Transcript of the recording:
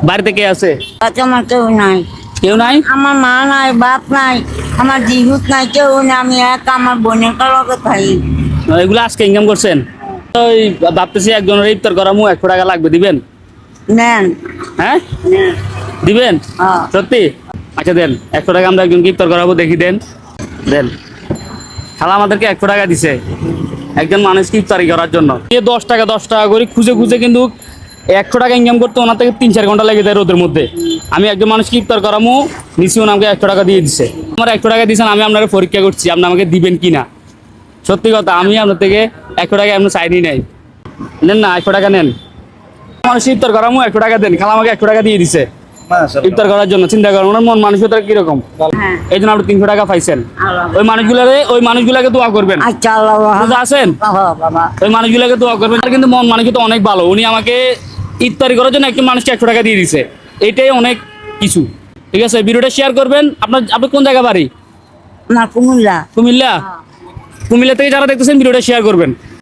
বাড়িতে কে আছে? আমার কেউ নাই, কেউ নাই? আমার মা নাই, বাপ নাই, আমার জিহুত নাই, কেউ নাই, আমি একা আমার বোনের কালকে থাকি। এগুলো আজকে ইনকাম করছেন? ওই ভাবতেছি একজনের ইফতার করামু, 100 টাকা লাগবে, দিবেন? নেন। হ্যাঁ নেন। দিবেন? হ্যাঁ। সত্যি? আচ্ছা দেন, 100 টাকা আমরা একজনকে ইফতার করাবো, দেখি দেন। দেন। খালা আমাদেরকে 100 টাকা দিছে একজন মানুষকে ইফতারি করার জন্য। 10 টাকা 10 টাকা করে খুঁজে খুঁজে কিন্তু 100 টাকা ইনকাম করতে ওনার থেকে 3-4 ঘন্টা লেগে যায় রোদের মধ্যে। আমি একজন মানুষকে ইফতার করামু, নিচে আমাকে 100 টাকা দিয়ে দিছে। আমার 100 টাকা দিয়েছেন, আমি আপনাকে পরীক্ষা করছি আপনি আমাকে দিবেন কিনা। সত্যি কথা, আমি আপনার থেকে 100 টাকা আপনার চাইনি নাই। নেন না, 100 টাকা নেন। মানুষ ইফতার করামু, 100 টাকা দেন। খালা আমাকে 100 টাকা দিয়ে দিছে ইফতার করার জন্য। চিন্তা করেন ওনার মন মানসিকতা কিরকম। হ্যাঁ। এই জন্য আপনি 300 টাকা পাইছেন। ওই মানুষগুলাকে দোয়া করবেন। আচ্ছা আল্লাহ বুঝতে আছেন? বাবা। ওই মানুষগুলোকে দোয়া করবেন। আর কিন্তু মন মানসিকতা অনেক ভালো। উনি আমাকে ইফতারি করার জন্য একজন মানুষকে 100 টাকা দিয়ে দিছে। এটাই অনেক কিছু। ঠিক আছে, ভিডিওটা শেয়ার করবেন। আপনি কোন জায়গা বাড়ি? না কুমিল্লা। কুমিল্লা? কুমিল্লা থেকে যারা দেখতেছেন ভিডিওটা শেয়ার করবেন।